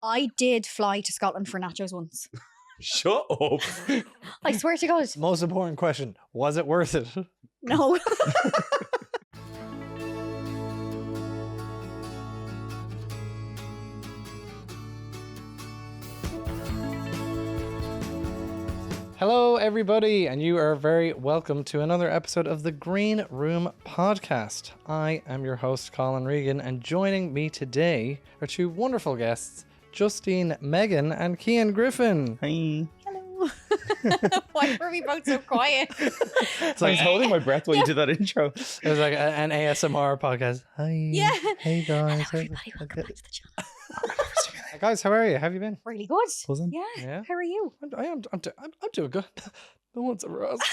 I did fly to Scotland for nachos once. Shut up. I swear to God. Most important question, was it worth it? No. Hello, everybody, and you are very welcome to another episode of the Green Room Podcast. I am your host, Colin Regan, and joining me today are two wonderful guests, Justine Megan and Cian Griffin. Hi. Hello. Why were we both so quiet? It's like I was holding my breath while you did that intro. It was like an ASMR podcast. Hi. Yeah. Hey, guys. Hello, everybody. Welcome back to the channel. Guys, how are you? How have you been? Really good. Buzzing. Yeah. How are you? I'm doing good. No one's ever asked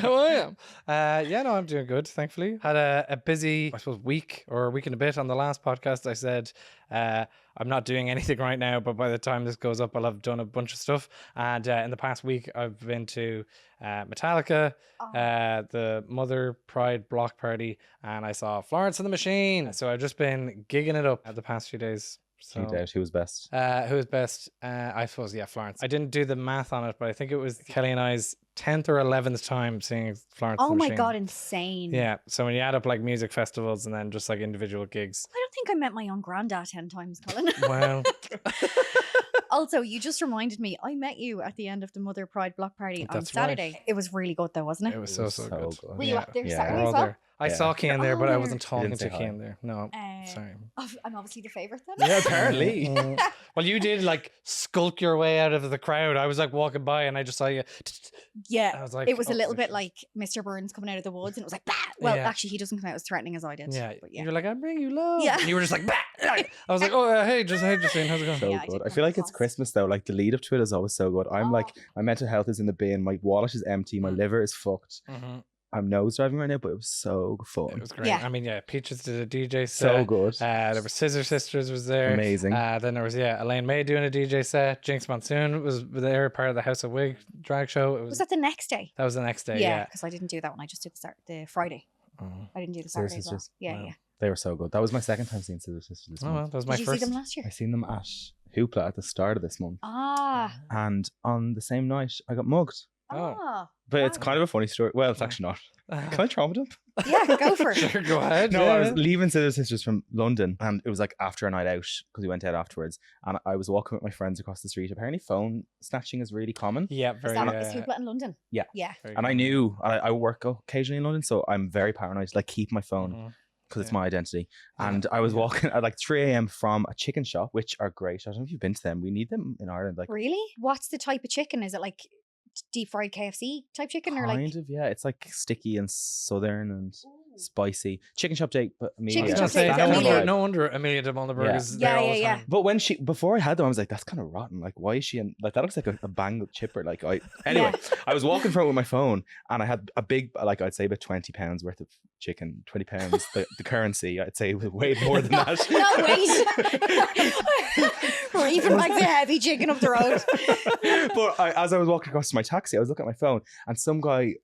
how I am. I'm doing good, thankfully. Had a busy, I suppose, week or a week and a bit. On the last podcast, I said I'm not doing anything right now, but by the time this goes up, I'll have done a bunch of stuff. And in the past week, I've been to Metallica, the Mother Pride block party, and I saw Florence and the Machine. So I've just been gigging it up the past few days. So, Who was best? who was best? I suppose, Florence. I didn't do the math on it, but I think it was Kelly and I's 10th or 11th time seeing Florence and Oh the my Machine. God, insane. Yeah, so when you add up like music festivals and then just like individual gigs. I don't think I met my own granddad 10 times, Colin. Well, Also, you just reminded me, I met you at the end of the Mother Pride block party on That's right. Saturday. It was really good though, wasn't it? it was so good. Were you up there Yeah. Saturday We're as all well? there. I Yeah. saw Cian there, You're but all I there. wasn't talking didn't to say hi. Cian there. No, sorry. I'm obviously the favourite then. Yeah, apparently. Well, you did like skulk your way out of the crowd. I was like walking by and I just saw you. Yeah. I was like, It was a oh, little my bit shit. like Mr. Burns coming out of the woods and it was like, bah! Well, Yeah. actually, he doesn't come out as threatening as I did. Yeah, But yeah. you're like, I bring you love. Yeah. And you were just like, bah! I was like, oh, hey, Justine, how's it going? So Yeah, I good. did I feel like come it's across. Christmas though. Like the lead up to it is always so good. I'm like, my mental health is in the bin. My wallet is empty. My liver is fucked. Mhm. I'm nose driving right now, but it was so fun. It was great. Yeah. I mean, Peaches did a DJ set. So good. There were Scissor Sisters was there. Amazing. Then there was Elaine May doing a DJ set. Jinx Monsoon was there, part of the House of Wig drag show. Was that the next day? That was the next day. Yeah, Yeah. because I didn't do that one. I just did the Friday. Oh. I didn't do the Scissor Saturday as well. Sisters. Yeah, Wow. yeah. They were so good. That was my second time seeing Scissor Sisters this Oh, well, month. that was my Did you first. see them last year? I seen them at Hoopla at the start of this month. Ah. And on the same night, I got mugged. Oh. Ah. But it's Wow. kind of a funny story. Well, it's actually not. Can I trauma dump? Yeah, go for it. Sure, go ahead. No, yeah. I was leaving Scissor Sisters from London and it was like after a night out because we went out afterwards. And I was walking with my friends across the street. Apparently, phone snatching is really common. Yeah, Is very. that is Hoopla in London? Yeah. Yeah. very And I good. knew I work occasionally in London, so I'm very paranoid to like keep my phone Mhm. because it's Yeah. my identity. Yeah. And I was Yeah. walking at like 3 a.m. from a chicken shop, which are great. I don't know if you've been to them. We need them in Ireland. Like Really? What's the type of chicken? Is it like deep fried KFC type chicken or like kind of, yeah. It's like sticky and southern and spicy. Chicken shop date, but Amelia. Chicken I was gonna shop say, Date, no Amelia. wonder, no wonder Amelia de Mullenberg Yeah. is there Yeah, all yeah, the yeah. time. But when before I had them, I was like, that's kind of rotten. Like, why is she in, like, that looks like a bang chipper. Like, anyway, I was walking from it with my phone and I had a big, like, I'd say about 20 pounds worth of chicken, 20 pounds, the currency, I'd say way more than that. No, wait. We're even like the heavy chicken up the road. But as I was walking across to my taxi, I was looking at my phone and some guy,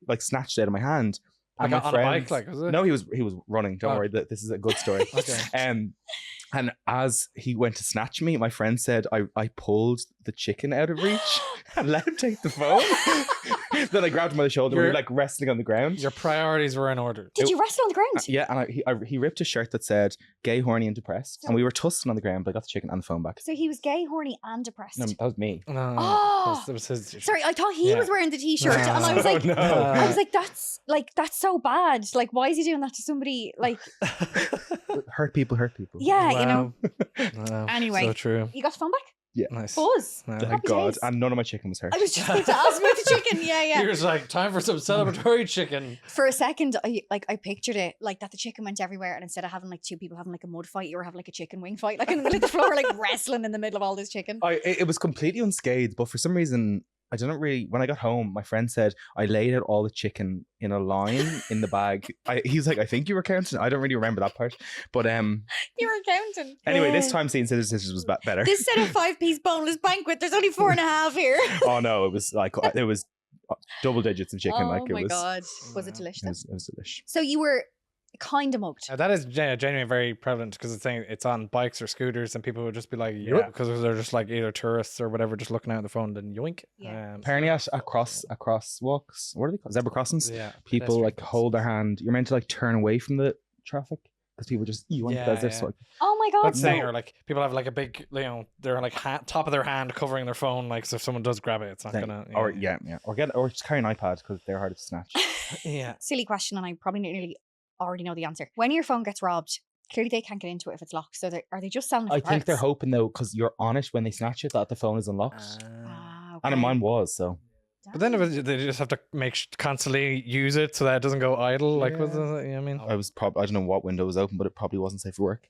like, snatched it out of my hand. And Like my on a bike, friends- like, was it? No, he was running. Don't Oh. worry, this is a good story. Okay. And as he went to snatch me, my friend said I pulled the chicken out of reach and let him take the phone. Then I grabbed him by the shoulder. We were You're- like wrestling on the ground. Your priorities were in order. Did you wrestle on the ground? Yeah, and he ripped a shirt that said "gay, horny, and depressed," and we were tussling on the ground. But I got the chicken and the phone back. So he was gay, horny, and depressed. No, that was me. No, Oh. that was his. Sorry, I thought he Yeah. was wearing the t-shirt, No. and I was like, Oh, no. I was like, that's so bad. Like, why is he doing that to somebody? Like, Hurt people. yeah, you know. Wow. Anyway. So true. You got the phone back? Nice. Buzz. No. Thank Happy God. days. And none of my chicken was hurt. I was just about to ask about the chicken. Yeah, He yeah. was like, time for some celebratory chicken. For a second, I pictured it like that the chicken went everywhere, and instead of having like two people having like a mud fight, you were having like a chicken wing fight, like in the middle of the floor, like wrestling in the middle of all this chicken. It was completely unscathed, but for some reason, I didn't really. When I got home, my friend said I laid out all the chicken in a line in the bag. He's like, I think you were counting. I don't really remember that part, but You were counting. anyway, this time seeing Scissor Sisters was better. This set of 5-piece boneless banquet, there's only 4.5 here. Oh no, it was like it was double digits of chicken. Oh like it my was. God. Was it Yeah. delicious? It was delish. So you were kind of mugged. That is genuinely very prevalent because it's saying it's on bikes or scooters, and people would just be like, yeah, because they're just like either tourists or whatever, just looking at the phone, then yoink. Yeah. Apparently at crosswalks, what are they called? Zebra crossings? Yeah. People like hold their hand. You're meant to like turn away from the traffic because people just yoink as they're swiping. Oh my God. Let's say, or like people have like a big, they're like top of their hand covering their phone, like so if someone does grab it, it's not gonna. Or or just carry an iPad because they're hard to snatch. Yeah. Silly question, and I probably nearly already know the answer. When your phone gets robbed, clearly they can't get into it if it's locked. So are they just selling it for I think they're parts? hoping though, because you're on it when they snatch it, that the phone is unlocked. Okay. And mine was so. But then they just have to constantly use it so that it doesn't go idle. Like, what I mean? I don't know what window was open, but it probably wasn't safe for work.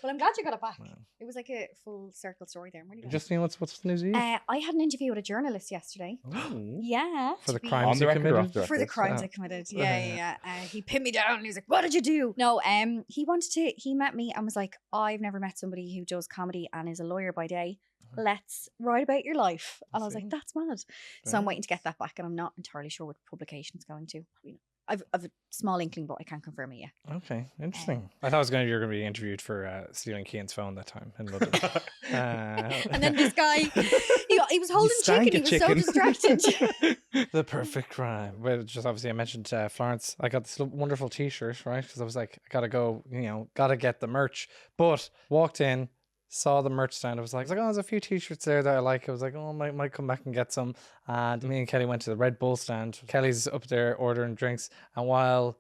Well, I'm glad you got it back. It was like a full circle story there. I'm really glad. Justine, what's the news? I had an interview with a journalist yesterday. Yeah. For the crimes he committed? For the crimes I committed. Yeah. He pinned me down and he was like, what did you do? No, he met me and was like, I've never met somebody who does comedy and is a lawyer by day. Let's write about your life. And I was like, that's mad. So I'm waiting to get that back, and I'm not entirely sure what publication it's going to. I've a small inkling, but I can't confirm it yet. Okay, interesting. I thought you were going to be interviewed for stealing Cian's phone that time in London. And then this guy, he was holding chicken. He was so distracted. The perfect crime. Well, just obviously I mentioned Florence. I got this wonderful T-shirt, right? Because I was like, I gotta go. Gotta get the merch. But walked in, saw the merch stand. I was like, oh, there's a few T-shirts there that I like. I was like, oh, I might come back and get some. And me and Kelly went to the Red Bull stand. Kelly's up there ordering drinks, and while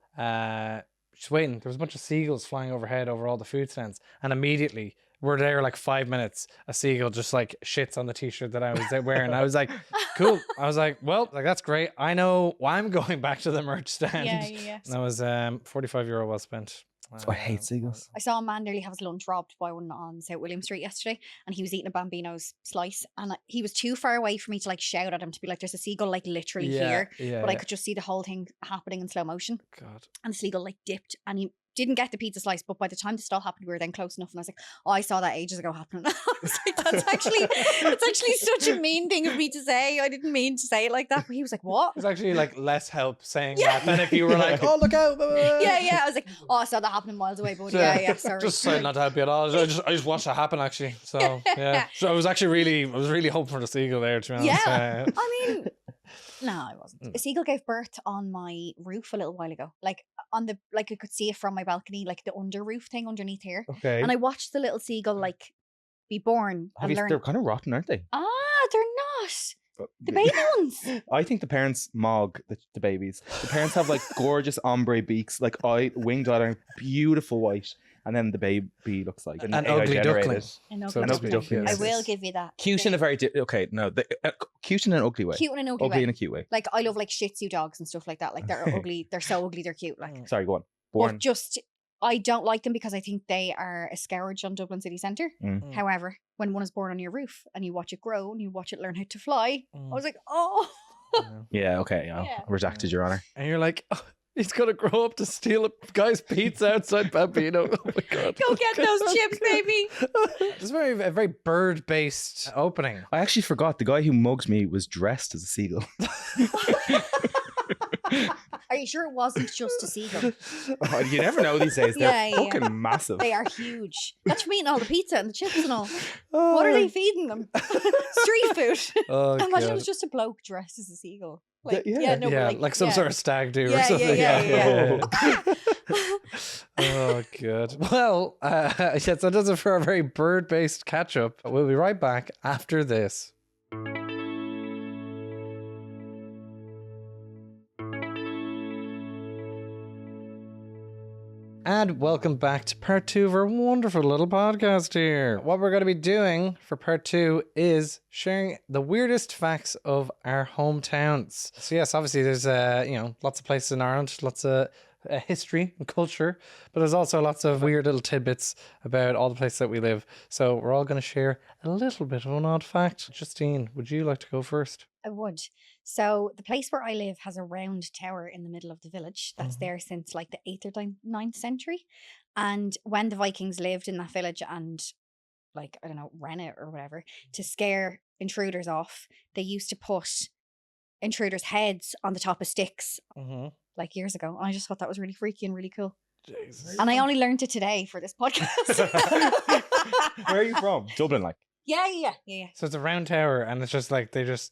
she's waiting, there was a bunch of seagulls flying overhead over all the food stands, and immediately we're there like 5 minutes, a seagull just like shits on the T-shirt that I was wearing. I was like, cool. I was like, well, like that's great. I know why I'm going back to the merch stand. Yeah. And that was €45 well spent. I hate seagulls. I saw a man nearly have his lunch robbed by one on South William Street yesterday, and he was eating a Bambino's slice, and he was too far away for me to like shout at him to be like, there's a seagull like literally here, but I could just see the whole thing happening in slow motion. God. And the seagull like dipped, and he didn't get the pizza slice, but by the time the stall happened, we were then close enough, and I was like, oh, I saw that ages ago happening. I was like, that's actually such a mean thing of me to say. I didn't mean to say it like that, but he was like, what? It's actually like less help saying that than if you were like, oh, look out. Yeah. I was like, oh, I saw that happening miles away, but yeah, sorry. Just decided not to help you at all. I just watched it happen actually. So yeah. So I was really hoping for the seagull there, to be honest. Yeah. I mean, no, I wasn't. A seagull gave birth on my roof a little while ago. Like I could see it from my balcony, like the under roof thing underneath here. Okay. And I watched the little seagull like be born and learn. They're kind of rotten, aren't they? They're not. The baby ones. I think the parents mog the babies. The parents have like gorgeous ombre beaks, like winged eyeliner, beautiful white. And then the baby looks like an ugly duckling. An ugly duckling. I will give you that. Cute in a very cute in an ugly way. Cute in an ugly way. In a cute way. Like I love like Shih Tzu dogs and stuff like that. Like they're ugly. They're so ugly. They're cute. Like sorry, go on. But just I don't like them because I think they are a scourge on Dublin city centre. However, when one is born on your roof and you watch it grow and you watch it learn how to fly, I was like, oh. Yeah. Okay. Yeah. Redacted, Your Honor. And you're like, oh, he's gonna grow up to steal a guy's pizza outside Bambino. Oh my God! Go get those chips, baby. It's a very bird-based opening. I actually forgot the guy who mugged me was dressed as a seagull. Are you sure it wasn't just a seagull? Oh, you never know these days. They're fucking massive. They are huge. That's from eating all the pizza and the chips and all. What are they feeding them? Street food. Oh, imagine it was just a bloke dressed as a seagull. Like, like some sort of stag do or something. Yeah. Oh, good. Well, so that does it for a very bird-based catch-up. We'll be right back after this. And welcome back to part 2 of our wonderful little podcast here. What we're going to be doing for part 2 is sharing the weirdest facts of our hometowns. So yes, obviously there's lots of places in Ireland, lots of history and culture, but there's also lots of weird little tidbits about all the places that we live. So we're all going to share a little bit of an odd fact. Justine, would you like to go first? I would. So the place where I live has a round tower in the middle of the village that's there since like the 8th or 9th century. And when the Vikings lived in that village and like, I don't know, ran it or whatever, to scare intruders off, they used to put intruders' heads on the top of sticks like years ago. And I just thought that was really freaky and really cool. Jesus. And I only learned it today for this podcast. Where are you from? Dublin, like. Yeah. So it's a round tower, and it's just like they just,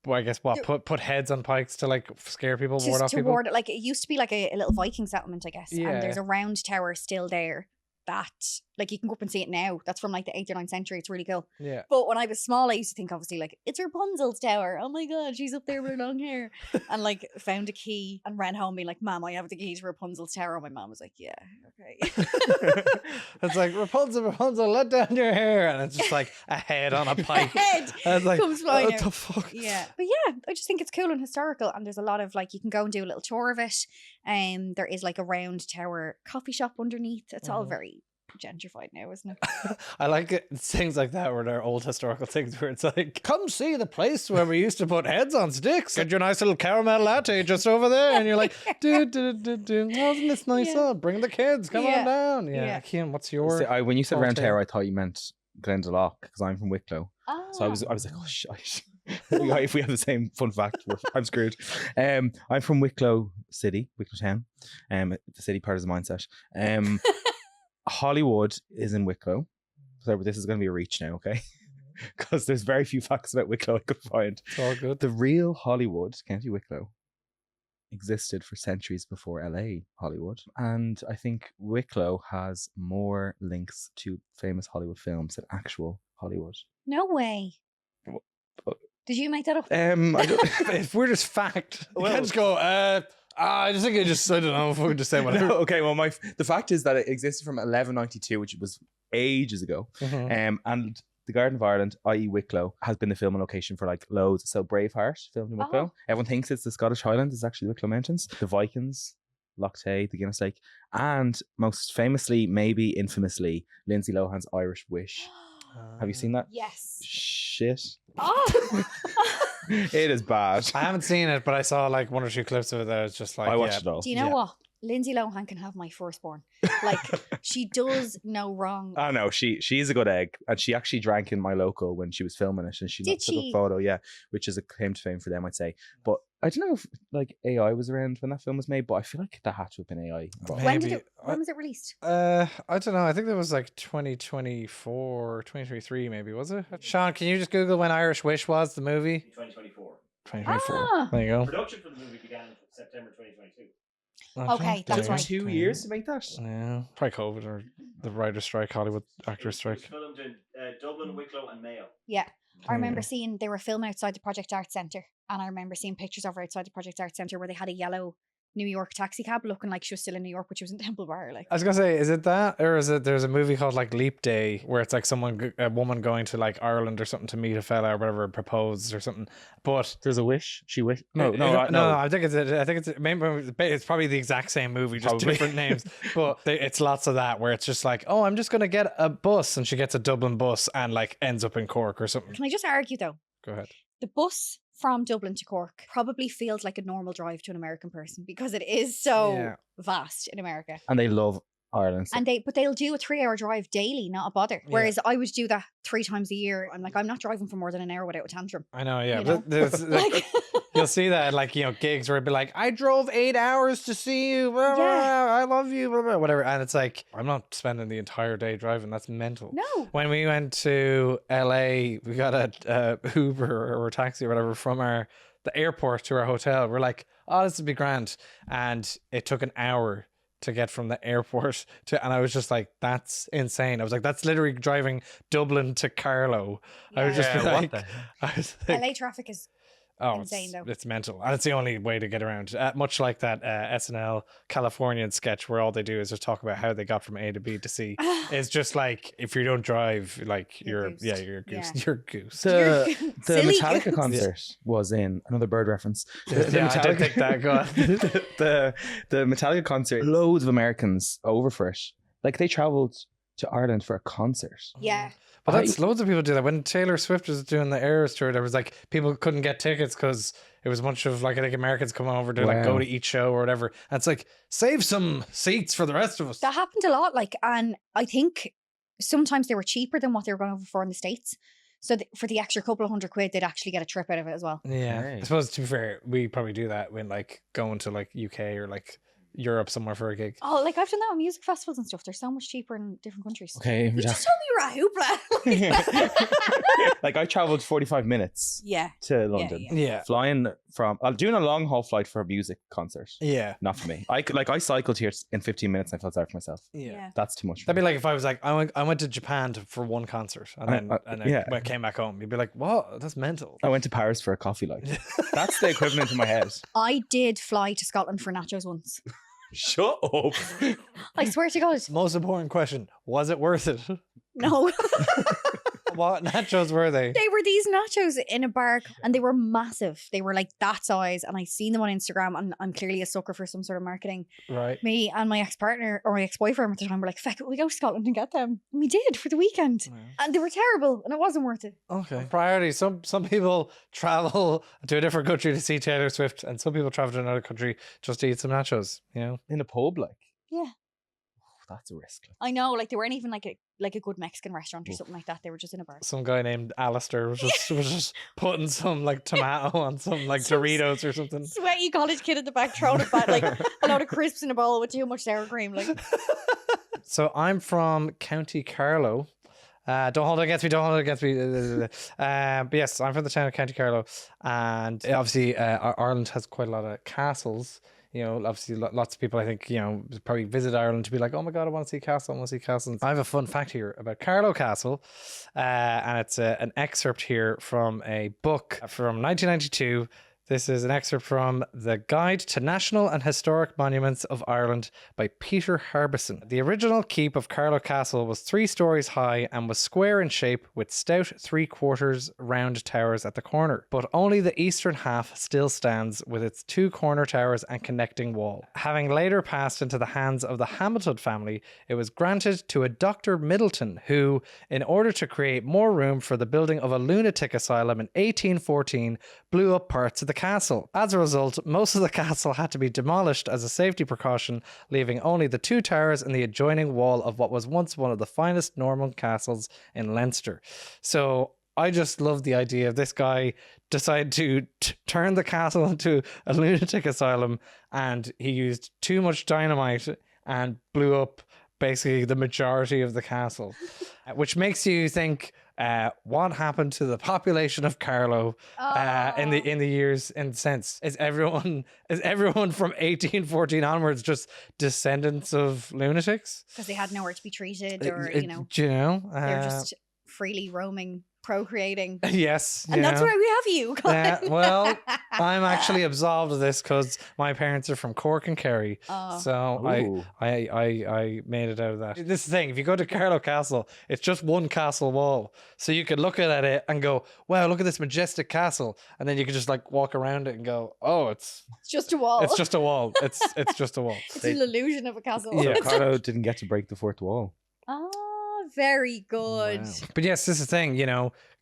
well, I guess put heads on pikes to like scare people, ward off to people. ward it. Like it used to be like a little Viking settlement, I guess. Yeah. And there's a round tower still there that like you can go up and see it now. That's from like the 8th or 9th century. It's really cool. Yeah. But when I was small, I used to think obviously like it's Rapunzel's tower. Oh my god, she's up there with her long hair. And like found a key and ran home being like, Mom, I have the key to Rapunzel's tower. And my mom was like, yeah, okay. It's like, Rapunzel, let down your hair, and it's just like a head on a pike. Head And it's like, comes flying what out. the fuck? Yeah. But yeah, I just think it's cool and historical, and there's a lot of like you can go and do a little tour of it. There is like a round tower coffee shop underneath. It's all very gentrified now, isn't it? I like it. It's things like that where they're old historical things where it's like, come see the place where we used to put heads on sticks. Get your nice little caramel latte just over there, and you're like, wasn't this nice? Yeah. Oh, bring the kids, come on Yeah. down. Yeah, Yeah. Cian, what's your? See, when you said round forte? tower, I thought you meant Glendalough because I'm from Wicklow. So I was like, oh shit. If we have the same fun fact, I'm screwed. I'm from Wicklow City, Wicklow Town. The city part is the mindset. Hollywood is in Wicklow. So this is going to be a reach now, okay? Because there's very few facts about Wicklow I could find. It's all good. The real Hollywood, County Wicklow, existed for centuries before LA Hollywood. And I think Wicklow has more links to famous Hollywood films than actual Hollywood. No way. Did you make that up? I don't, If we're just fact, you Well- can't just go, I just think I don't know if we could just say whatever. no, okay, well, the fact is that it existed from 1192, which was ages ago. Mhm. And the Garden of Ireland, i.e. Wicklow, has been the filming location for like loads. So Braveheart, filmed in Wicklow. Everyone thinks it's the Scottish Highlands. It's actually Wicklow Mountains. The Vikings, Loch Tay, the Guinness Lake. And most famously, maybe infamously, Lindsay Lohan's Irish Wish. Have you seen that? Yes. Shit. Oh. It is bad. I haven't seen it, but I saw like one or two clips of it there. It's just like, I watched it all. Do you know Yeah. what? Lindsay Lohan can have my firstborn. Like, she does no wrong. Oh no, she is a good egg, and she actually drank in my local when she was filming it, and she Did took she? a photo, yeah, which is a claim to fame for them, I'd say. But I don't know if like AI was around when that film was made, but I feel like that had to have been AI. involved. Maybe. When was it released? I don't know. I think that was like 2024, 2023 maybe, was it? Sean, can you just Google when Irish Wish was, the movie? 2024. 2024. Ah. There you go. Production for the movie began in September 2022. Okay, there that's you right. go. 2 years to make that. Yeah, probably COVID or the writer's strike, Hollywood actors It was strike. filmed in Dublin, Wicklow, and Mayo. Yeah. I remember Yeah. seeing they were filming outside the Project Arts Centre, and I remember seeing pictures of her outside the Project Arts Centre where they had a yellow New York taxi cab looking like she was still in New York, but she was in Temple Bar. Like, I was gonna say, is it that, or is it? There's a movie called like Leap Day where it's like a woman going to like Ireland or something to meet a fella or whatever, and propose or something. But There's a wish. She wish. No. I think it's maybe it's probably the exact same movie, just Probably. different names. But it's lots of that where it's just like, oh, I'm just gonna get a bus, and she gets a Dublin bus and like ends up in Cork or something. can I just argue though? Go ahead. The bus from Dublin to Cork probably feels like a normal drive to an American person because it is so Yeah. vast in America. And they love Ireland. And they'll do a 3-hour drive daily, not a bother. Yeah. Whereas I would do that 3 times a year. I'm like, I'm not driving for more than an hour without a tantrum. I know, yeah. You But know? there's, like, Like, you'll see that at, like, you know, gigs where it'd be like, I drove 8 hours to see you, blah, blah, Yeah. blah, I love you, blah, blah, whatever. And it's like, I'm not spending the entire day driving. That's mental. no. When we went to LA, we got a Uber or a taxi or whatever from the airport to our hotel. We're like, oh, this would be grand. And it took an hour to get from the airport to, and I was just like, that's insane. I was like, that's literally driving Dublin to Carlow. I was just Yeah, what like, the I was like, LA traffic is oh, insane, though. it's mental, and it's the only way to get around. Much like that SNL Californian sketch where all they do is just talk about how they got from A to B to C. It's just like, if you don't drive, like You're you're goosed. you're a goose. Yeah. You're a goose. The Silly Metallica goose. concert was in another bird reference. The Yeah, I did think that. Go on. the Metallica concert. Loads of Americans over for it. Like they travelled to Ireland for a concert. Yeah. But that's loads of people do that. When Taylor Swift was doing the Eras tour, there was like people couldn't get tickets because it was a bunch of like, I think, Americans coming over to like go Wow. to each show or whatever. And it's like, save some seats for the rest of us. That happened a lot. Like, and I think sometimes they were cheaper than what they were going over for in the States. So for the extra couple of £100, they'd actually get a trip out of it as well. Yeah. Okay. I suppose, to be fair, we probably do that when like going to like UK or like Europe somewhere for a gig. Oh, like I've done that with music festivals and stuff. They're so much cheaper in different countries. Okay. You just told me you were at Hoopla. Like I traveled 45 minutes Yeah. to London. Yeah. Flying from, doing a long haul flight for a music concert. Yeah. Not for me. I cycled here in 15 minutes and I felt sorry for myself. Yeah. That's too much for That'd be me. like if I was like, I went to Japan for one concert and then yeah. when I came back home. You'd be like, what? That's mental. I went to Paris for a coffee, like. That's the equivalent in my head. I did fly to Scotland for nachos once. Shut up. I swear to God. Most important question, was it worth it? No. What nachos were they? They were these nachos in a bar and they were massive. They were like that size. And I seen them on Instagram and I'm clearly a sucker for some sort of marketing. Right. Me and my ex-partner or my ex-boyfriend at the time were like, feck it, we go to Scotland and get them. And we did for the weekend. And they were terrible and it wasn't worth it. Okay. Priorities. Some people travel to a different country to see Taylor Swift and some people travel to another country just to eat some nachos, you know? In a pub, like. Yeah. That's a risk. I know, like they weren't even like a good Mexican restaurant or something like that. They were just in a bar. Some guy named Alistair was just putting some like tomato on some like Doritos or something. Sweaty college kid at the back throwing it back like a load of crisps in a bowl with too much sour cream. Like. So I'm from County Carlow. Don't hold it against me. Don't hold it against me. But yes, I'm from the town of County Carlow, and obviously Ireland has quite a lot of castles. You know, obviously lots of people, I think, you know, probably visit Ireland to be like, oh my God, I want to see castle. I want to see castles. I have a fun fact here about Carlow Castle. And it's an excerpt here from a book from 1992. This is an excerpt from The Guide to National and Historic Monuments of Ireland by Peter Harbison. The original keep of Carlow Castle was 3 stories high and was square in shape with stout 3/4 round towers at the corner. But only the eastern half still stands with its 2 corner towers and connecting wall. Having later passed into the hands of the Hamilton family, it was granted to a Dr. Middleton who, in order to create more room for the building of a lunatic asylum in 1814, blew up parts of the castle. As a result, most of the castle had to be demolished as a safety precaution, leaving only the 2 towers and the adjoining wall of what was once one of the finest Norman castles in Leinster. So I just love the idea of this guy decided to turn the castle into a lunatic asylum, and he used too much dynamite and blew up basically the majority of the castle, which makes you think, what happened to the population of Carlow in the years and since? Is everyone from 1814 onwards just descendants of lunatics? Because they had nowhere to be treated or, they're they're just freely roaming, procreating. Yes. And that's why we have you, Colin. Well, I'm actually absolved of this because my parents are from Cork and Kerry. Oh. So I made it out of that. This is the thing, if you go to Carlow Castle, it's just one castle wall. So you could look at it and go, wow, look at this majestic castle. And then you could just like walk around it and go, oh, it's just a wall. It's just a wall. It's just a wall. It's an illusion of a castle. So Carlow didn't get to break the 4th wall. Very good. Wow. But yes, this is the thing,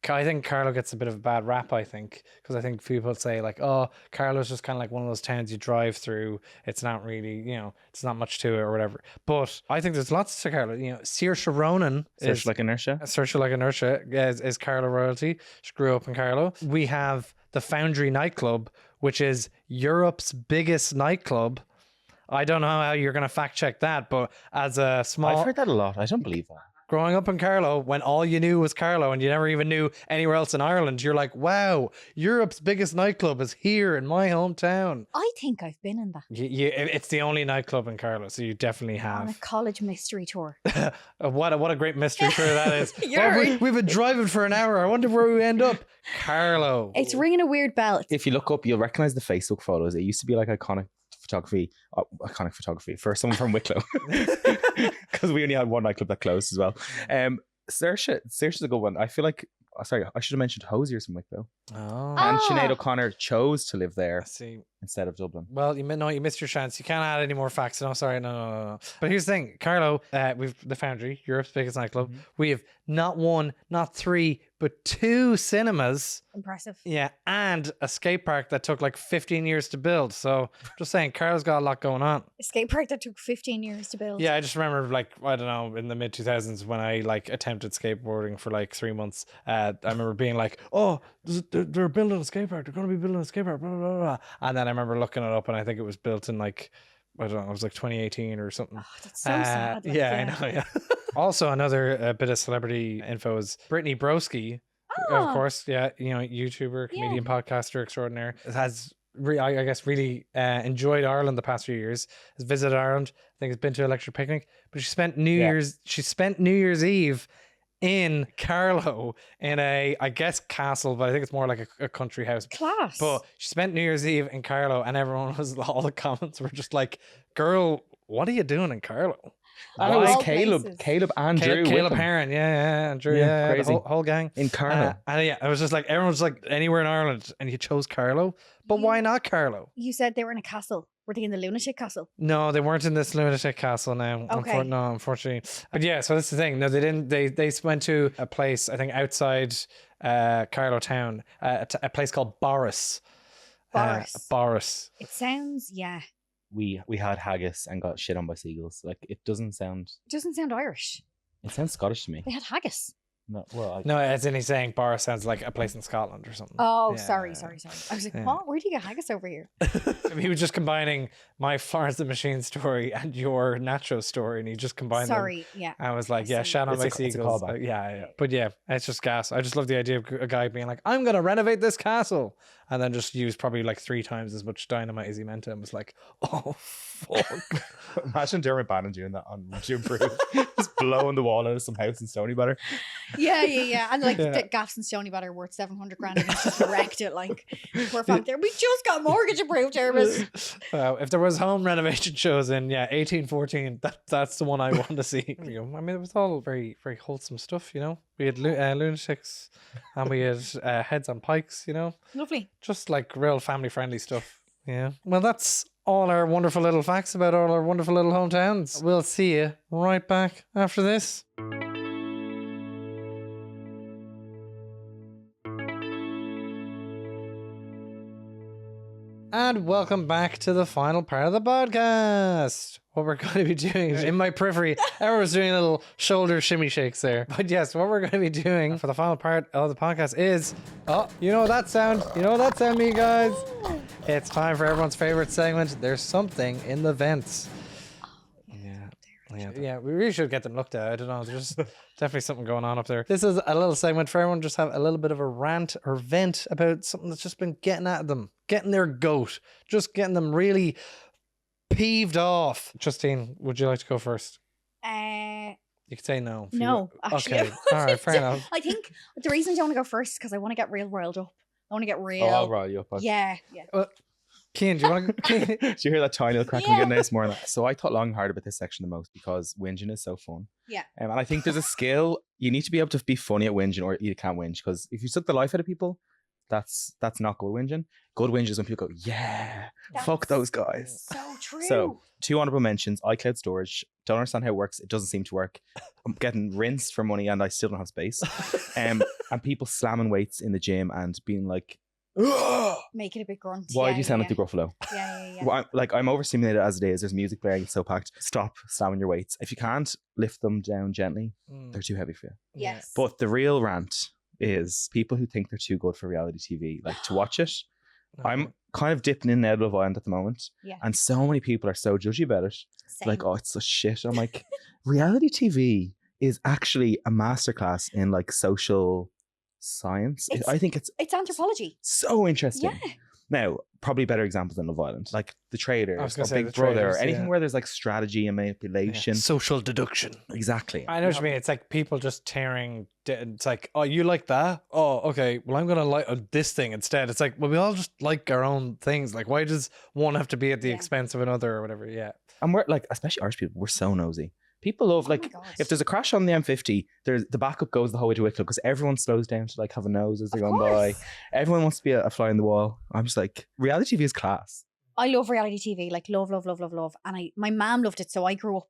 I think Carlow gets a bit of a bad rap, I think, because I think people say like, oh, Carlow's just kind of like one of those towns you drive through. It's not really, it's not much to it or whatever. But I think there's lots to Carlow. Saoirse Ronan Saoirse like inertia. Saoirse like inertia is Carlow royalty. She grew up in Carlow. We have the Foundry nightclub, which is Europe's biggest nightclub. I don't know how you're going to fact check that, but as a small... I've heard that a lot. I don't believe that. Growing up in Carlow, when all you knew was Carlow and you never even knew anywhere else in Ireland, you're like, wow, Europe's biggest nightclub is here in my hometown. I think I've been in that. It's the only nightclub in Carlow, so you definitely have. On a college mystery tour. What a great mystery tour that is. We've been driving for an hour. I wonder where we end up. Carlow. It's ringing a weird bell. If you look up, you'll recognize the Facebook photos. It used to be like iconic photography for someone from Wicklow, because we only had one nightclub that closed as well. Saoirse's a good one. I feel like, sorry, I should have mentioned Hosier's from Wicklow. Oh. And Sinead O'Connor chose to live there instead of Dublin. Well, you missed your chance. You can't add any more facts. No, sorry, no. But here's the thing, Carlow, we've the Foundry, Europe's biggest nightclub. Mm-hmm. We have not 1, not 3, but 2 cinemas. Impressive. Yeah, and a skate park that took like 15 years to build. So just saying, Carlow's got a lot going on. A skate park that took 15 years to build. Yeah, I just remember like, I don't know, in the mid 2000s when I like attempted skateboarding for like 3 months. I remember being like, oh, they're building a skate park. They're going to be building a skate park. Blah, blah, blah, blah. And then I remember looking it up and I think it was built in like, I don't know, it was like 2018 or something. Oh, that's so sad. Like, I know. Yeah. Also, another bit of celebrity info is Brittany Broski, of course. Yeah, you know, YouTuber, comedian, podcaster extraordinaire, has I guess really enjoyed Ireland the past few years. Has visited Ireland. I think has been to Electric Picnic, but she spent New Year's Eve in Carlow in a, I guess, castle, but I think it's more like a country house. Class. But she spent New Year's Eve in Carlow, and all the comments were just like, "Girl, what are you doing in Carlow?" And it was Caleb and Drew. Caleb Heron, and Drew, crazy. the whole gang In Carlow. and yeah, it was just like everyone's like anywhere in Ireland, and you chose Carlow, but why not Carlow? You said they were in a castle. Were they in the lunatic castle? No, they weren't in this lunatic castle now. Okay. Unfortunately. But yeah, so that's the thing. No, they didn't. They went to a place, I think, outside Carlow town, a place called Boris. Boris. It sounds, We had haggis and got shit on by seagulls. Like, it doesn't sound Irish. It sounds Scottish to me. They had haggis. No, well, No, as in he's saying Boris sounds like a place in Scotland or something. Oh, Yeah. sorry. I was like, what? Where do you get haggis over here? He was just combining my Florence the Machine story and your Nacho story, and he just combined them. Sorry, yeah. I was like, I yeah, see. shout out It's my a seagulls. callback. Yeah. But yeah, it's just gas. I just love the idea of a guy being like, I'm going to renovate this castle. And then just used probably like 3 times as much dynamite as he meant to, and was like, oh, fuck. imagine Dermot Bannon doing that on June Proof. Just blowing the wall out of some house in Stony Batter. Yeah. And like Yeah. the gaffs and Stony Batter worth 700 grand and he's just wrecked it. Like, we're fucked there. We just got mortgage approved, Dermot. If there was home renovation shows in 1814, that's the one I want to see. I mean, it was all very, very wholesome stuff, you know. We had lunatics and we had heads on pikes, you know. Lovely. Just like real family friendly stuff. Yeah. Well, that's all our wonderful little facts about all our wonderful little hometowns. We'll see you right back after this. And welcome back to the final part of the podcast. What we're going to be doing in my periphery, everyone's doing little shoulder shimmy shakes there. But yes, what we're going to be doing for the final part of the podcast is, you know that sound? You know that sound, me guys? It's time for everyone's favorite segment. There's something in the vents. Yeah, we really should get them looked at. I don't know. There's definitely something going on up there. This is a little segment for everyone. Just have a little bit of a rant or vent about something that's just been getting at them, getting their goat, just getting them really peeved off. Justine, would you like to go first? You could say no. if you No, would. actually. Okay. All right, fair enough. I think the reason I don't want to go first is because I want to get real riled up. I want to get real. Oh, I'll rile you up. Yeah. Cian, do you want to? Did you hear that tiny little crack? I'm getting nice more than that. So I thought long and hard about this section the most because whinging is so fun. Yeah. And I think there's a skill. You need to be able to be funny at whinging, or you can't whinge. Because if you suck the life out of people, that's not good whinging. Good whinge is when people go, yeah, fuck those guys. So true. So 2 honorable mentions: iCloud storage. Don't understand how it works. It doesn't seem to work. I'm getting rinsed for money and I still don't have space. And people slamming weights in the gym and being like, Make it a bit grunt. why do you sound like the Gruffalo? Yeah. Well, I'm overstimulated as it is. There's music playing, it's so packed. Stop slamming your weights. If you can't lift them down gently, they're too heavy for you. Yes. But the real rant is people who think they're too good for reality TV, like to watch it. I'm kind of dipping in and out of Love Island at the moment. Yeah. And so many people are so judgy about it. Same. Like, oh, it's so shit. I'm like, reality TV is actually a masterclass in like social science. I think it's anthropology. so interesting. Yeah. Now, probably better examples than Love Island, like The Traitors, I was or gonna say Big The Brother, Traitors, or anything yeah. where there's like strategy and manipulation. Social deduction. Exactly. I know what you mean. It's like people just tearing. It's like, oh, you like that? Oh, okay. Well, I'm gonna like this thing instead. It's like, well, we all just like our own things. Like, why does one have to be at the expense of another or whatever? Yeah. And we're like, especially Irish people, we're so nosy. People love, my like, God. if there's a crash on the M50, the backup goes the whole way to Wicklow because everyone slows down to like have a nose as they're going by. Everyone wants to be a fly in the wall. I'm just like, reality TV is class. I love reality TV, like love. And my mom loved it, so I grew up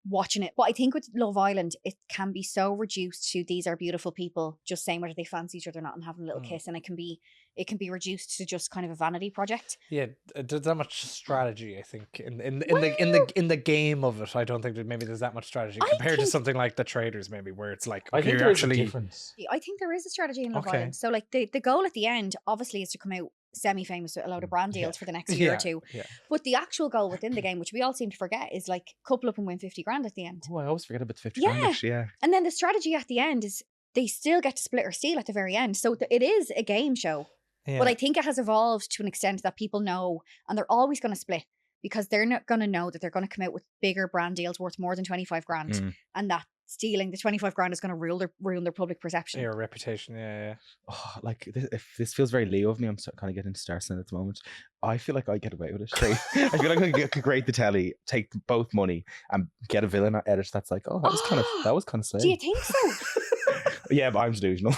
watching it. But I think with Love Island, it can be so reduced to these are beautiful people just saying whether they fancy each other or not and having a little kiss, and it can be reduced to just kind of a vanity project. Yeah, there's that much strategy. I think in the game of it, I don't think that maybe there's that much strategy compared to something like The Traders, maybe where it's like I think you're there is a actually difference. I think there is a strategy in Love Okay. Island. So like the goal at the end obviously is to come out semi-famous with a load of brand deals for the next year or two. Yeah. But the actual goal within the game, which we all seem to forget, is like couple up and win 50 grand at the end. Oh, I always forget about the 50 Yeah. grand, actually, yeah. And then the strategy at the end is they still get to split or steal at the very end. So it is a game show. Yeah. But I think it has evolved to an extent that people know, and they're always going to split because they're not going to know that they're going to come out with bigger brand deals worth more than 25 grand and that stealing the 25 grand is going to ruin their public perception. Your reputation, yeah. Oh, like this feels very Leo of me. I'm kind of getting started at the moment. I feel like I get away with it. I feel like I could grade the telly, take both money, and get a villain edit that's like, oh, that was kind of sick. Do you think so? Yeah, but I'm delusional.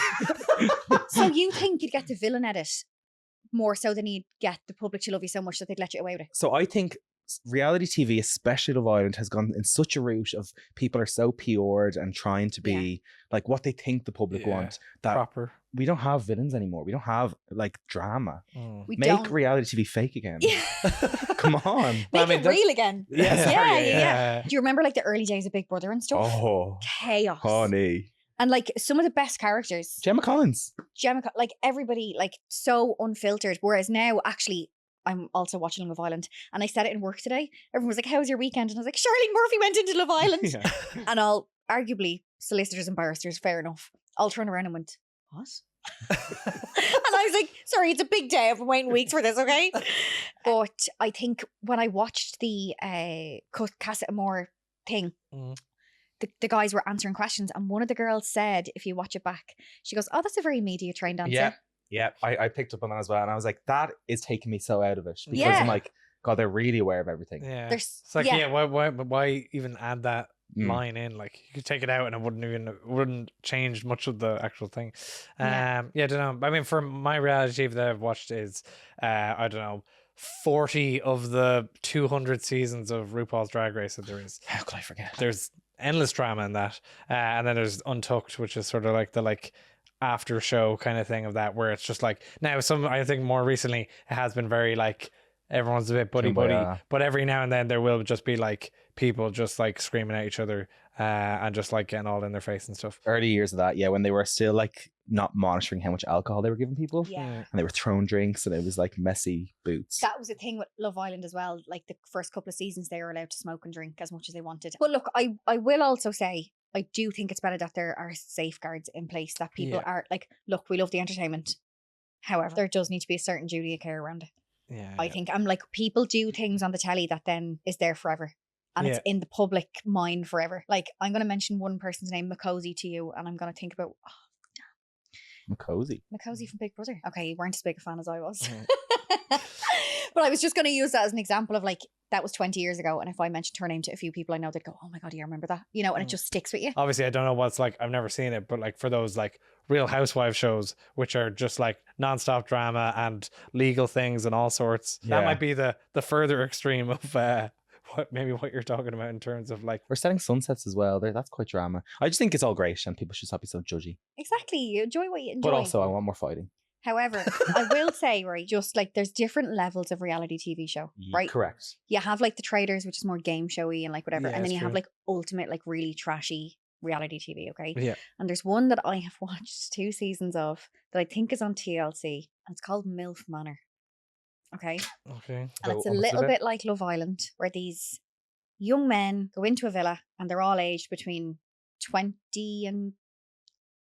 So you think you'd get the villain edit more so than you'd get the public to love you so much that they'd let you away with it? So I think reality TV, especially Love Island, has gone in such a route of people are so PR'd and trying to be like what they think the public want, that Proper. we don't have villains anymore. We don't have like drama. We Make don't. reality TV fake again. Yeah. Come on. Make it real again. Yeah. Do you remember like the early days of Big Brother and stuff? Oh, Chaos. honey. And like some of the best characters. Gemma Collins. Like everybody, like so unfiltered. Whereas now, actually, I'm also watching Love Island, and I said it in work today. Everyone was like, "How was your weekend?" And I was like, "Charlene Murphy went into Love Island," and all arguably solicitors and barristers, fair enough. I'll turn around and went, "What?" And I was like, "Sorry, it's a big day. I've been waiting weeks for this, okay?" But I think when I watched the Casa Amor thing. The guys were answering questions, and one of the girls said, if you watch it back, she goes, "Oh, that's a very media trained answer." Yeah, I picked up on that as well, and I was like, that is taking me so out of it because Yeah. I'm like, God, they're really aware of everything. Yeah. There's- It's like, yeah. why even add that line in? Like, you could take it out and it wouldn't change much of the actual thing. I don't know. I mean, for my reality TV that I've watched is, I don't know, 40 of the 200 seasons of RuPaul's Drag Race that there is. How could I forget? There's endless drama in that, and then there's Untucked, which is sort of like the after show kind of thing of that, where it's just like now I think more recently it has been very like everyone's a bit buddy, but every now and then there will just be like people just like screaming at each other and just like getting all in their face and stuff. Early years of that, yeah, when they were still like not monitoring how much alcohol they were giving people, and they were throwing drinks, and it was like messy boots. That was a thing with Love Island as well. Like the first couple of seasons, they were allowed to smoke and drink as much as they wanted. But look, I will also say, I do think it's better that there are safeguards in place, that people are like, look, we love the entertainment. However, there does need to be a certain duty of care around it. Yeah, I think I'm like, people do things on the telly that then is there forever. And it's in the public mind forever. Like, I'm going to mention one person's name, Makosi, to you, and I'm going to think about, Makosi from Big Brother. Okay, you weren't as big a fan as I was. But I was just going to use that as an example of like, that was 20 years ago. And if I mentioned her name to a few people I know, they'd go, "Oh my God, you remember that?" You know, and it just sticks with you. Obviously, I don't know what it's like. I've never seen it, but like for those like Real Housewives shows, which are just like nonstop drama and legal things and all sorts, that might be the further extreme of what you're talking about in terms of like we're setting sunsets as well. That's quite drama. I just think it's all great, and people should stop being so judgy. Exactly. You enjoy what you enjoy. But also, I want more fighting. However, I will say, right, just like there's different levels of reality TV show, right? Correct. You have like the Traders, which is more game showy and like whatever. Yeah, and then you it's have true. like ultimate, like really trashy reality TV, okay? Yeah. And there's one that I have watched 2 seasons of that I think is on TLC, and it's called MILF Manor. Okay? Okay. And it's a little bit like Love Island, where these young men go into a villa and they're all aged between 20 and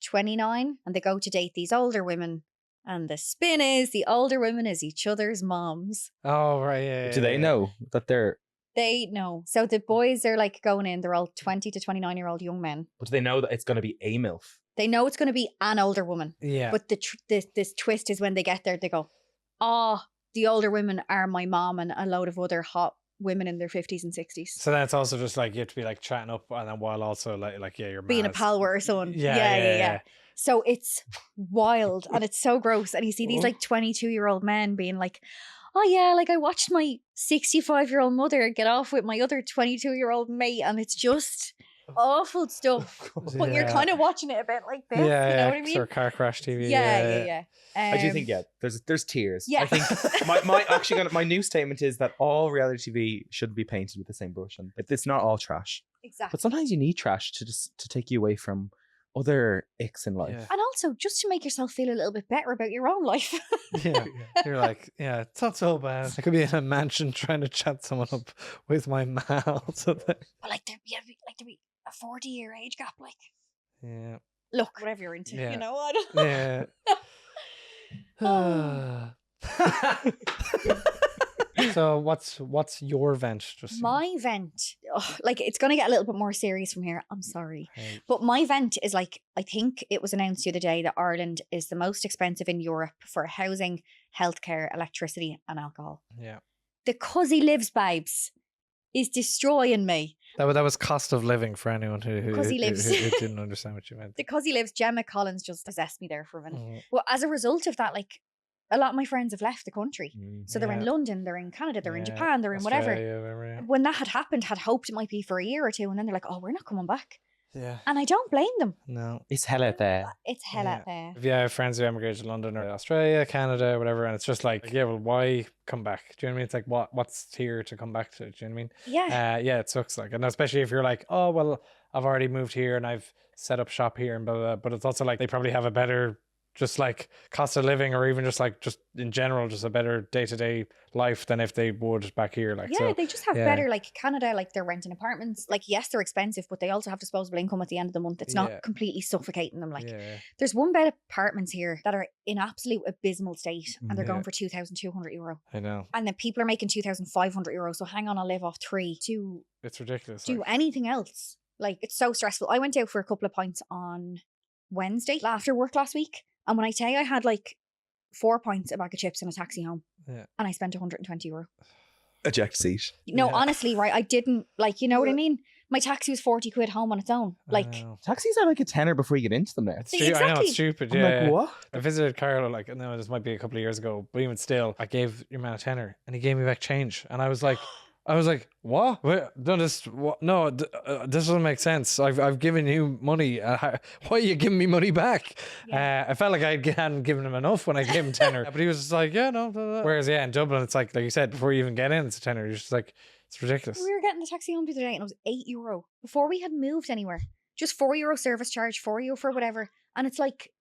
29, and they go to date these older women. And the spin is the older women is each other's moms. Oh, right. Yeah. Do they know that they're... They know. So the boys are like going in, they're all 20 to 29-year-old young men. But do they know that it's going to be a MILF? They know it's going to be an older woman. Yeah. But this twist is when they get there, they go, "Oh, the older women are my mom and a load of other hot women in their 50s and 60s. So that's also just like you have to be like chatting up, and then while also like you're Being a pal with her son. Yeah. Yeah. So it's wild and it's so gross. And you see these like 22-year-old men being like, oh yeah, like I watched my 65-year-old mother get off with my other 22-year-old mate, and it's just awful stuff. But you're kind of watching it a bit like this, you know what I mean? Or car crash TV. Yeah. I do think there's tiers. Yeah. I think my new statement is that all reality TV shouldn't be painted with the same brush, and it's not all trash. Exactly. But sometimes you need trash to take you away from other icks in life. Yeah. And also just to make yourself feel a little bit better about your own life. You're like, yeah, it's not so bad. I could be in a mansion trying to chat someone up with my mouth. But like there'd be a 40-year age gap, like. Yeah. Look, whatever you're into, Yeah. you know what? Yeah. So what's your vent, Justine? My vent, like it's gonna get a little bit more serious from here. I'm sorry, Right. but my vent is like, I think it was announced the other day that Ireland is the most expensive in Europe for housing, healthcare, electricity, and alcohol. Yeah. The cuzzy lives, babes, is destroying me. That was cost of living for anyone who Cuzzy lives. who didn't understand what you meant. The cuzzy lives. Gemma Collins just possessed me there for a minute. Mhm. Well, as a result of that, like a lot of my friends have left the country. So they're in Yeah. London, they're in Canada, they're in Yeah. Japan, they're in whatever. Australia, whatever, yeah. When that had happened, had hoped it might be for a year or two, and then they're like, oh, we're not coming back. Yeah. And I don't blame them. No. It's hell out there. It's hell Yeah. out there. If you have friends who emigrated to London or Australia, Canada, whatever, and it's just like, yeah, well, why come back? Do you know what I mean? It's like, what's here to come back to? Do you know what I mean? Yeah. Yeah, it sucks. Like, and especially if you're like, oh, well, I've already moved here and I've set up shop here and blah, blah, blah. But it's also like they probably have a better just like cost of living, or even just like just in general, just a better day-to-day life than if they would back here. Like, Yeah, so, they just have yeah. better, like Canada, like they're renting apartments. Like, yes, they're expensive, but they also have disposable income at the end of the month. It's Yeah. not completely suffocating them. Like, yeah. there's one bed apartments here that are in absolute abysmal state, and they're Yeah. going for €2,200. I know. And then people are making €2,500. So hang on, I'll live off 3 to It's ridiculous. do like. anything else. Like, it's so stressful. I went out for a couple of pints on Wednesday after work last week. And when I tell you I had like 4 pints, a bag of chips, and a taxi home, Yeah. and I spent €120. Eject seat. No, Yeah. honestly, right? I didn't, like, you know what I mean? My taxi was 40 quid home on its own. I Like, know. Taxis are like a tenner before you get into them now. It's stupid. I know, Exactly. it's stupid. I'm Yeah. like, what? I visited Carlow, like, no, this might be a couple of years ago, but even still, I gave your man a tenner and he gave me back change. And I was like, what? Wait, no, this doesn't make sense. I've given you money. Why are you giving me money back? I felt like I hadn't given him enough when I gave him tenner, but he was just like, yeah, no. Whereas, yeah, in Dublin, it's like you said, before you even get in, it's a tenner. You're just like, it's ridiculous. we were getting the taxi home the other day, and it was €8 before we had moved anywhere. Just €4 service charge, €4 for whatever. And it's like,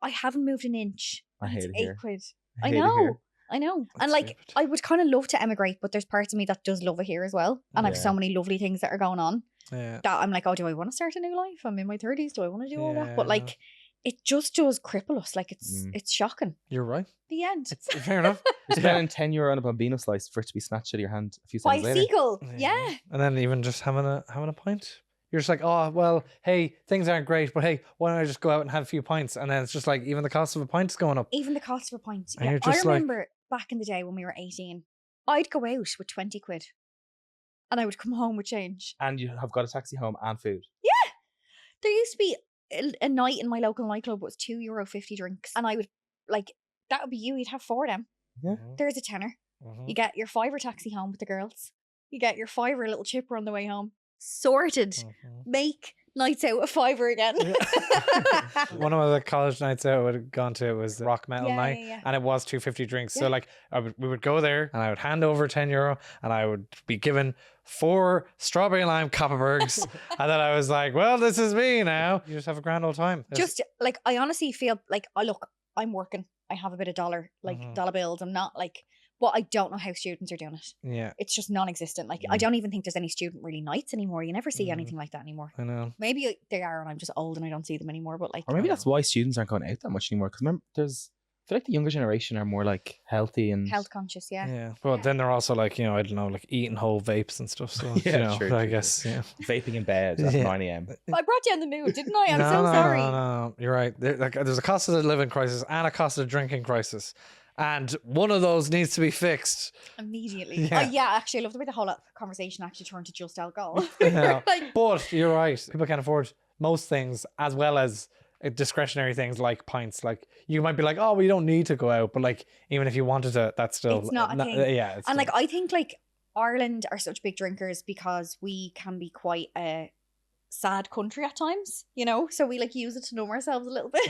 I haven't moved an inch. I and hate it's it here. £8. I I hate it know. here. I know. That's And like, stupid. I would kind of love to emigrate, but there's parts of me that does love it here as well. And I have Yeah. so many lovely things that are going on Yeah. that I'm like, oh, do I want to start a new life? I'm in my 30s. Do I want to do all Yeah, that? But I like, know. it just does cripple us. Like, it's Mm. it's shocking. You're right. The end. It's fair enough. You're spending €10 on a bambino slice for it to be snatched out of your hand a few seconds later. Bicycle. Yeah. And then even just having a pint. You're just like, oh, well, hey, things aren't great, but hey, why don't I just go out and have a few pints? And then it's just like, even the cost of a pint is going up. Even the cost of a pint. And Yeah. you're I just like- remember back in the day when we were 18, I'd go out with 20 quid and I would come home with change. And you have got a taxi home and food. There used to be a night in my local nightclub was €2.50 drinks. And I would, like, that would be you. You'd have 4 of them. Yeah. There's a tenner. Mhm. You get your £5 taxi home with the girls. You get your £5 little chipper on the way home. Sorted. Mhm. Make nights out a £5 again. One of the college nights out I would have gone to was the rock metal Yeah, night, yeah, yeah. and it was 250 drinks. Yeah. So like we would go there, and I would hand over €10, and I would be given 4 strawberry lime Copperbergs, and then I was like, well, this is me now. You just have a grand old time. Just like, I honestly feel like, oh, look, I'm working. I have a bit of dollar Mhm. bills. I'm not like, but I don't know how students are doing it. Yeah, It's just non-existent. Like, I don't even think there's any student really nights anymore. You never see Mm. anything like that anymore. I know. Maybe they are, and I'm just old and I don't see them anymore. But like, Or maybe that's why students aren't going out that much anymore. Because remember, I feel like the younger generation are more like healthy and health conscious. Yeah. Yeah, but then they're also like, I don't know, like eating whole vapes and stuff. So Yeah, true, I true, guess, yeah. vaping in bed at Yeah. 9 a.m. I brought you on the mood, didn't I? I'm no, so no, sorry. No, you're right. There's a cost of the living crisis and a cost of the drinking crisis, and one of those needs to be fixed. Immediately. Yeah. Yeah, actually, I love the way the whole conversation actually turned to just alcohol. Yeah. Like, But you're right. People can't afford most things as well as discretionary things like pints. Like you might be like, oh, we don't need to go out, but like even if you wanted to, that's still It's not a thing. Yeah, it's And like still- I think like Ireland are such big drinkers because we can be quite a sad country at times, you know, so we like use it to numb ourselves a little bit.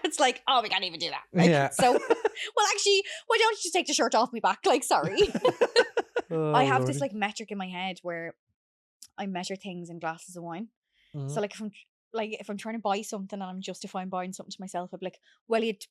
It's like, oh, we can't even do that. Like, Yeah. so well actually, why don't you just take the shirt off me back? Like, sorry. Oh, I have Lordy. this like metric in my head where I measure things in glasses of wine. Mhm. So like if I'm trying to buy something and I'm justifying buying something to myself, I'd be like, well, you'd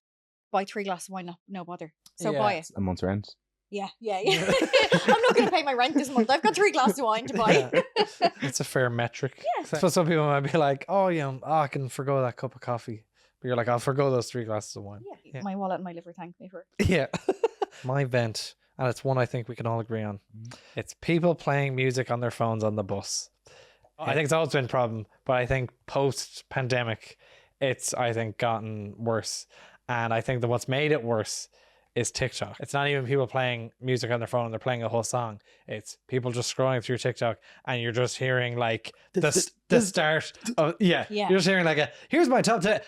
buy 3 glasses of wine, no bother. So Yeah. buy it. A month's rent. Yeah. I'm not going to pay my rent this month. I've got 3 glasses of wine to buy. Yeah. It's a fair metric. Yeah. So some people might be like, oh yeah, I can forgo that cup of coffee, but you're like, I'll forgo those 3 glasses of wine. Yeah. Yeah. My wallet and my liver thank me for it. Yeah. My vent, and it's one I think we can all agree on. It's people playing music on their phones on the bus. I think it's always been a problem, but I think post-pandemic, it's, I think, gotten worse. And I think that what's made it worse is TikTok. It's not even people playing music on their phone and they're playing a whole song. It's people just scrolling through TikTok and you're just hearing like the start of, Yeah. You're just hearing like here's my top 10.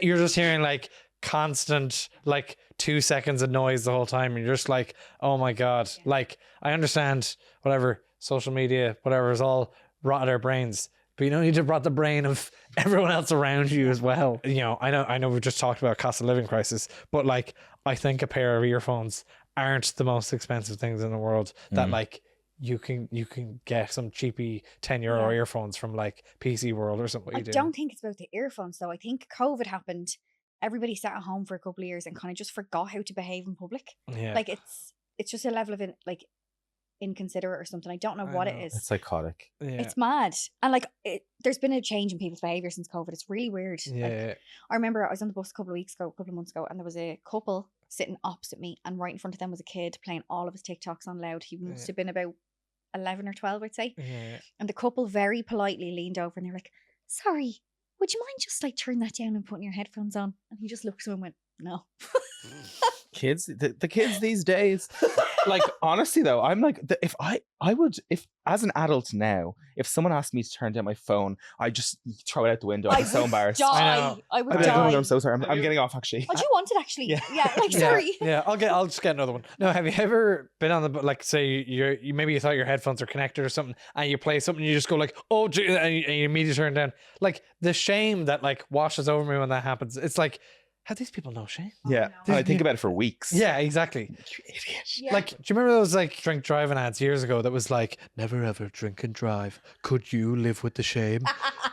You're just hearing like constant like 2 seconds of noise the whole time. And you're just like, oh my God. Yeah. Like I understand whatever social media, whatever is all rotted our brains. But you don't need to rot the brain of everyone else around you as well. You know, I know we've just talked about cost of living crisis, but like I think a pair of earphones aren't the most expensive things in the world. That like you can get some cheapy €10 earphones from like PC World or something. I don't think it's about the earphones though. I think COVID happened. Everybody sat at home for a couple of years and kind of just forgot how to behave in public. Yeah. Like it's just a level of inconsiderate or something. I don't know what it know. is. It's psychotic. Yeah. It's mad. And like there's been a change in people's behavior since COVID. It's really weird. Yeah. Like, I remember I was on the bus a couple of months ago, and there was a couple sitting opposite me, and right in front of them was a kid playing all of his TikToks on loud. He must have been about 11 or 12, I'd say. Yeah. And the couple very politely leaned over and they were like, sorry, would you mind just like turning that down and putting your headphones on? And he just looks at him and went, no. Kids, the kids these days. Like honestly though, I'm like if as an adult now, if someone asked me to turn down my phone, I just throw it out the window. I'm so embarrassed. I would I'd be like, die. "Oh, I'm so sorry. I'm getting off actually. Oh, do you want it actually? Yeah. Yeah, like sorry. Yeah, I'll just get another one. No, have you ever been on the like say you maybe you thought your headphones are connected or something, and you play something, you just go like, oh, gee, and you immediately turn down. Like the shame that like washes over me when that happens. It's like, have these people no shame? Yeah, and I think about it for weeks. Yeah, exactly. You idiot. Yeah. Like, do you remember those like drink driving ads years ago that was like, never ever drink and drive. Could you live with the shame?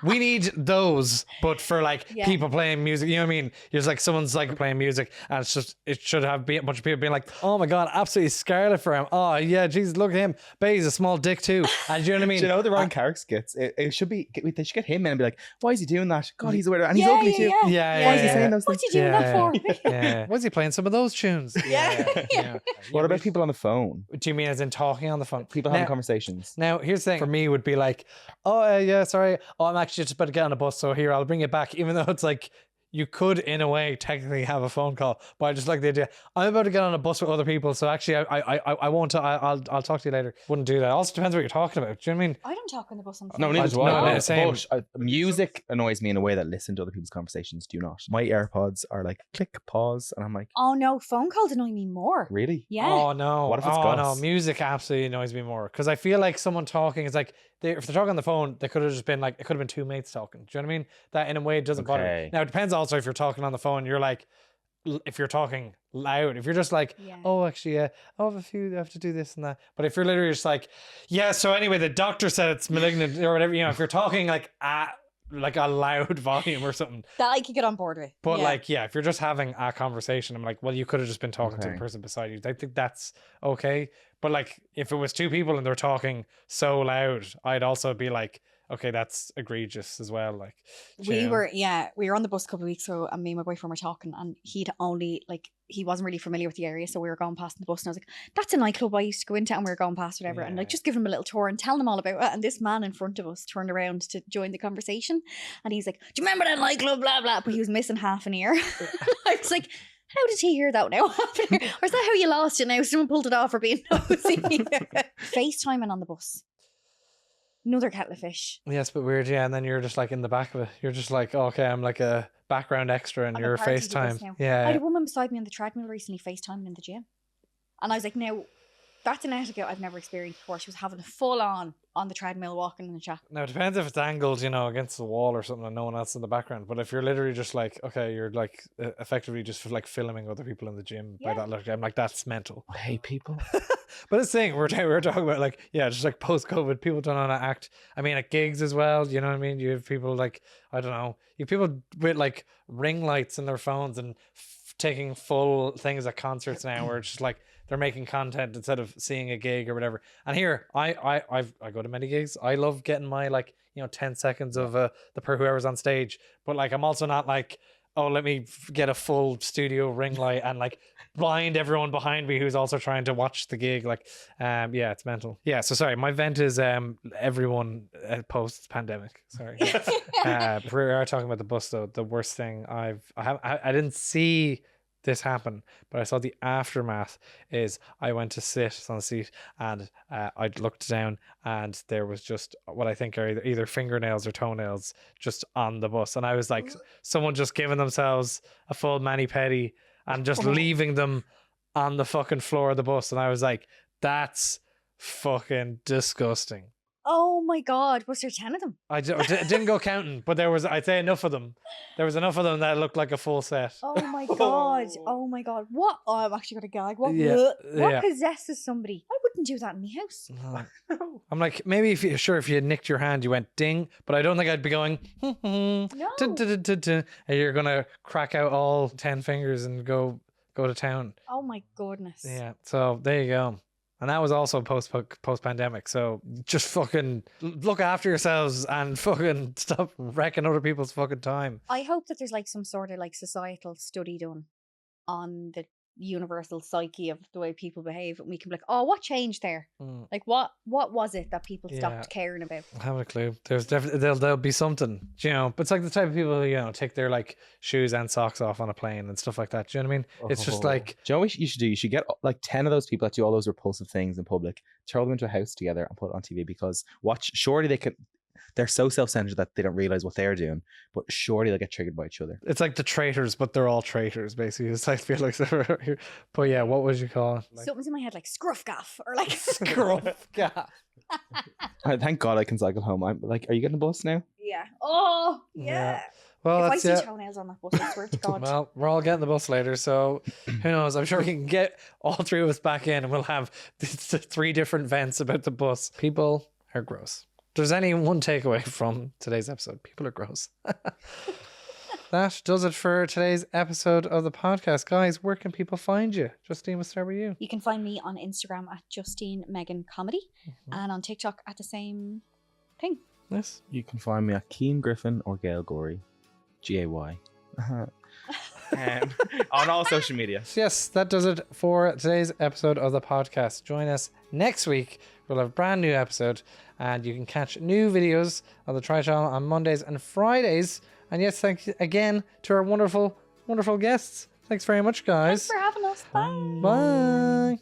We need those, but for like Yeah. people playing music. You know what I mean? There's like someone's like playing music, and it's just it should have a bunch of people being like, oh my God, absolutely scarlet for him. Oh yeah, Jesus, look at him. But he's a small dick too. And do you know what I mean? Do you know the Ron Carrick skits? It should be. They should get him in and be like, "Why is he doing that? God, he's a weirdo, and he's Yeah, ugly yeah, too. yeah. Yeah, Why is he yeah. saying those What's things?" he doing that for? Yeah. Was he playing some of those tunes? Yeah. What about people on the phone? Do you mean as in talking on the phone? People having conversations. Now, here's the thing for me would be like, oh, yeah, sorry. Oh, I'm actually just about to get on a bus. So here, I'll bring it back. Even though it's like, you could, in a way, technically have a phone call. But I just like the idea, I'm about to get on a bus with other people. So actually, I won't, I'll talk to you later. Wouldn't do that. Also depends what you're talking about. Do you know what I mean? I don't talk on the bus on the No, phone. neither do No, I. no, same. But, music annoys me in a way that listen to other people's conversations do not. My AirPods are like click, pause, and I'm like, Oh no, phone calls annoy me more. really? Yeah. Oh, no. What if it's no, Gus? music absolutely annoys me more. Because I feel like someone talking is like, if they're talking on the phone, they could have just been like, it could have been 2 mates talking. Do you know what I mean? That in a way doesn't bother me. Okay. Now, it depends also if you're talking on the phone, you're like, if you're talking loud, if you're just like, Yeah. oh, actually, I have to do this and that. But if you're literally just like, yeah, so anyway, the doctor said it's malignant or whatever, you know, if you're talking like a loud volume or something. That I could get on board with. But Yeah. like, yeah, if you're just having a conversation, I'm like, well, you could have just been talking to the Okay. person beside you. I think that's okay. But like, if it was 2 people and they're talking so loud, I'd also be like, okay, that's egregious as well. Like, We you know. were on the bus a couple of weeks ago, and me and my boyfriend were talking, and he wasn't really familiar with the area, so we were going past the bus, and I was like, that's a nightclub I used to go into, and we were going past whatever, and like Yeah. just giving him a little tour and telling him all about it, and this man in front of us turned around to join the conversation, and he's like, do you remember that nightclub, blah blah, but he was missing half an ear. I was like, how did he hear that now? Or is that how you lost it now? Someone pulled it off for being nosy. FaceTiming on the bus. Another kettle of fish. Yes, but weird, yeah. And then you're just like in the back of it. You're just like, oh, okay, I'm like a background extra in I'm a your party to FaceTime. this now. Yeah. I had a woman beside me on the treadmill recently FaceTiming in the gym. And I was like, now, that's an etiquette I've never experienced before. She was having a full on the treadmill, walking in the chat. Now, it depends if it's angled, against the wall or something and no one else in the background. But if you're literally just like, okay, you're like effectively just like filming other people in the gym by that look, I'm like, that's mental. I hate people. But it's saying we're talking about like, yeah, just like post-COVID, people don't know how to act. I mean, at gigs as well, you know what I mean? You have people like, I don't know, you have people with like ring lights in their phones and taking full things at concerts now where it's just like, they're making content instead of seeing a gig or whatever. And here, I go to many gigs. I love getting my 10 seconds of whoever's on stage. But like, I'm also not like, oh, let me get a full studio ring light and like blind everyone behind me who's also trying to watch the gig. Like, yeah, it's mental. Yeah. So sorry, my vent is everyone post pandemic. Sorry. We are talking about the bus though. The worst thing I didn't see this happened, but I saw the aftermath is I went to sit on the seat and I looked down and there was just what I think are either fingernails or toenails just on the bus, and I was like, someone just giving themselves a full mani-pedi and just leaving them on the fucking floor of the bus, and I was like, that's fucking disgusting. Oh my God, was there 10 of them? I didn't go counting, but there was, I'd say, enough of them. There was enough of them that looked like a full set. Oh my God. Oh my God. What? Oh, I'm actually going to gag. What possesses somebody? I wouldn't do that in my house. No. I'm like, maybe if you nicked your hand, you went ding, but I don't think I'd be going, No. and you're going to crack out all 10 fingers and go to town. Oh my goodness. Yeah. So there you go. And that was also post pandemic. So just fucking look after yourselves and fucking stop wrecking other people's fucking time. I hope that there's like some sort of like societal study done on the universal psyche of the way people behave, and we can be like, oh, what changed there? Like what was it that people stopped caring about? I haven't a clue. There's definitely there'll be something, but it's like the type of people who take their like shoes and socks off on a plane and stuff like that. Do you know what I mean? It's just like, do you know what you should do? You should get like 10 of those people that do all those repulsive things in public, throw them into a house together and put it on TV, because surely they're so self-centered that they don't realize what they're doing, but surely they'll get triggered by each other. It's like the traitors, but they're all traitors, basically. It's like, feel like, but yeah, what would you call it? Like, something's in my head like scruff gaff or like scruff gaff. Thank God I can cycle home. I'm like, are you getting the bus now? Yeah. Oh, yeah. Well, if I see toenails on that bus, I swear to God. Well, we're all getting the bus later, so who knows? I'm sure we can get all three of us back in and we'll have the 3 different vents about the bus. People are gross. If there's any one takeaway from today's episode, people are gross. That does it for today's episode of the podcast. Guys, where can people find you? Justine, we'll start with you. You can find me on Instagram at Justine Megan Comedy and on TikTok at the same thing. Yes. You can find me at Cian Griffin or Gail Gorey. Gay. On all social media. Yes, that does it for today's episode of the podcast. Join us next week. We'll have a brand new episode, and you can catch new videos of the Try Channel on Mondays and Fridays. And yes, thanks again to our wonderful, wonderful guests. Thanks very much, guys. Thanks for having us. Bye. Bye.